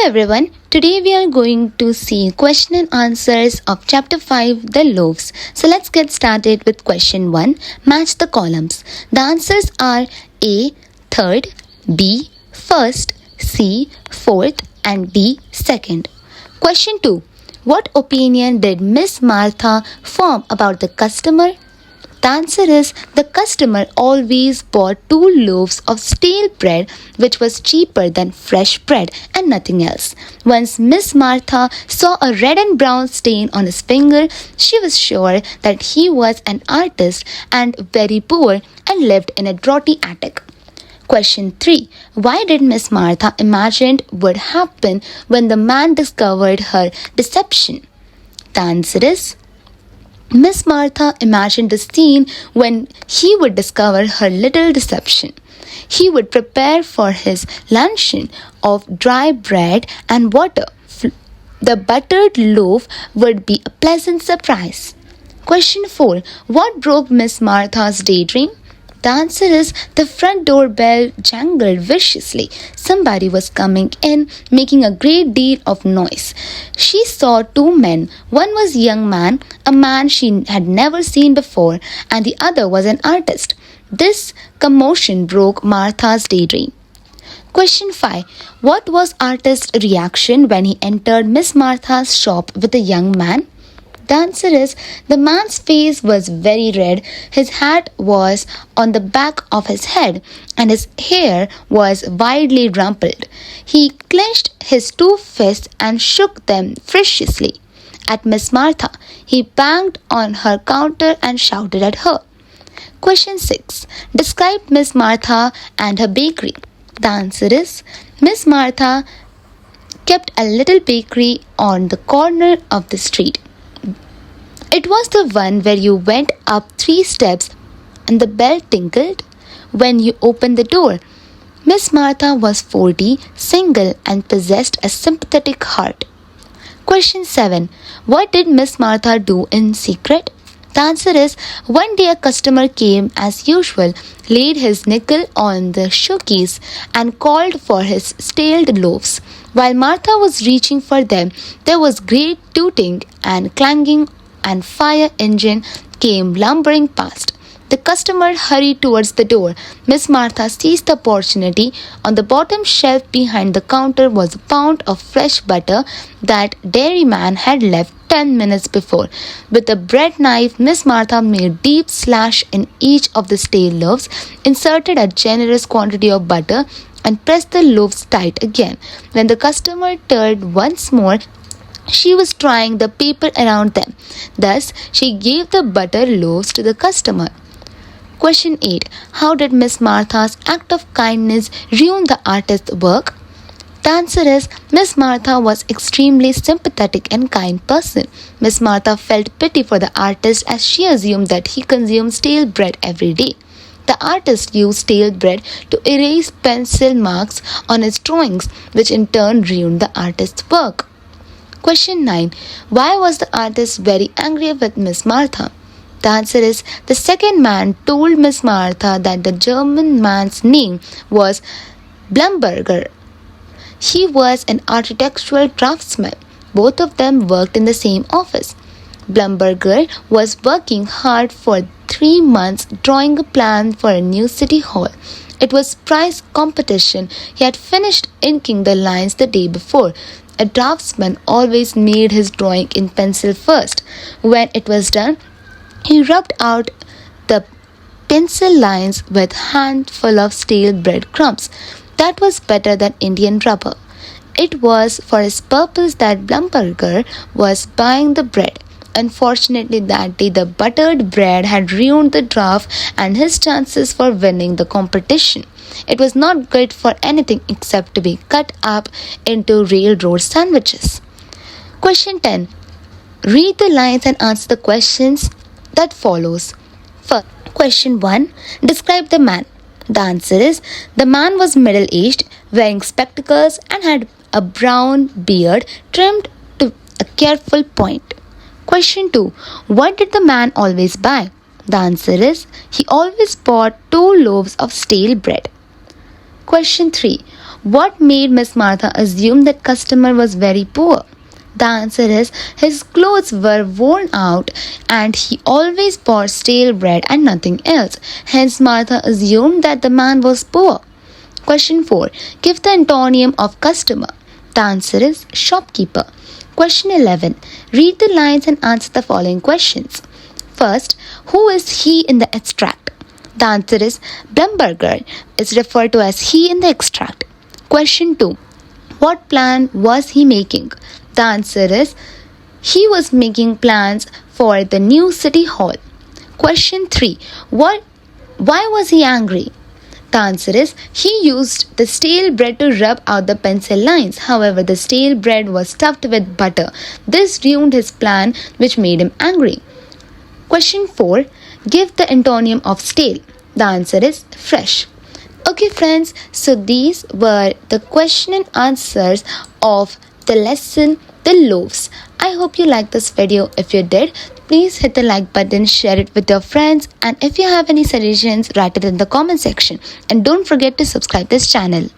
everyone, today we are going to see question and answers of chapter 5, the loaves. So let's get started with question 1, match the columns. The answers are A, third, B, first, C, fourth and D, second. Question 2, what opinion did Miss Martha form about the customer? The answer is the customer always bought 2 loaves of stale bread which was cheaper than fresh bread and nothing else. Once Miss Martha saw a red and brown stain on his finger, she was sure that he was an artist and very poor and lived in a draughty attic. Question 3. Why did Miss Martha imagine would happen when the man discovered her deception? The answer is Miss Martha imagined the scene when he would discover her little deception. He would prepare for his luncheon of dry bread and water. The buttered loaf would be a pleasant surprise. Question 4. What broke Miss Martha's daydream? The answer is the front door bell jangled viciously. Somebody was coming in, making a great deal of noise. She saw 2 men. One was a young man, a man she had never seen before, and the other was an artist. This commotion broke Martha's daydream. Question 5. What was artist's reaction when he entered Miss Martha's shop with a young man? The answer is the man's face was very red, his hat was on the back of his head, and his hair was widely rumpled. He clenched his 2 fists and shook them ferociously at Miss Martha. He banged on her counter and shouted at her. Question 6. Describe Miss Martha and her bakery. The answer is Miss Martha kept a little bakery on the corner of the street. It was the one where you went up 3 steps and the bell tinkled when you opened the door. Miss Martha was 40, single and possessed a sympathetic heart. Question 7. What did Miss Martha do in secret? The answer is one day a customer came as usual, laid his nickel on the showcase and called for his stale loaves. While Martha was reaching for them, there was great tooting and clanging and fire engine came lumbering past. The customer hurried towards the door. Miss Martha seized the opportunity. On the bottom shelf behind the counter was a pound of fresh butter that dairyman had left 10 minutes before. With a bread knife, Miss Martha made a deep slash in each of the stale loaves, inserted a generous quantity of butter, and pressed the loaves tight again. When the customer turned once more, she was trying the paper around them. Thus, she gave the buttered loaves to the customer. Question 8. How did Miss Martha's act of kindness ruin the artist's work? The answer is Miss Martha was extremely sympathetic and kind person. Miss Martha felt pity for the artist as she assumed that he consumed stale bread every day. The artist used stale bread to erase pencil marks on his drawings, which in turn ruined the artist's work. Question 9. Why was the artist very angry with Miss Martha? The answer is the second man told Miss Martha that the German man's name was Blumberger. He was an architectural draftsman. Both of them worked in the same office. Blumberger was working hard for 3 months drawing a plan for a new city hall. It was prize competition. He had finished inking the lines the day before. A draftsman always made his drawing in pencil first. When it was done, he rubbed out the pencil lines with a handful of stale bread crumbs. That was better than Indian rubber. It was for his purpose that Blumberger was buying the bread. Unfortunately, that day the buttered bread had ruined the draft and his chances for winning the competition. It was not good for anything except to be cut up into railroad sandwiches. Question 10. Read the lines and answer the questions that follows. First, question 1. Describe the man. The answer is the man was middle-aged, wearing spectacles and had a brown beard trimmed to a careful point. Question 2. What did the man always buy? The answer is he always bought 2 loaves of stale bread. Question 3. What made Miss Martha assume that customer was very poor? The answer is his clothes were worn out and he always bought stale bread and nothing else. Hence, Martha assumed that the man was poor. Question 4. Give the antonym of customer. The answer is shopkeeper. Question 11. Read the lines and answer the following questions. First, who is he in the extract? The answer is Blemberger is referred to as he in the extract. Question 2. What plan was he making? The answer is he was making plans for the new city hall. Question 3. Why was he angry? The answer is he used the stale bread to rub out the pencil lines. However, the stale bread was stuffed with butter. This ruined his plan, which made him angry. Question 4. Give the antonym of stale. The answer is fresh. Okay friends, so these were the question and answers of the lesson The Loaves. I hope you liked this video. If you did, please hit the like button, share it with your friends, and if you have any suggestions, write it in the comment section. And don't forget to subscribe this channel.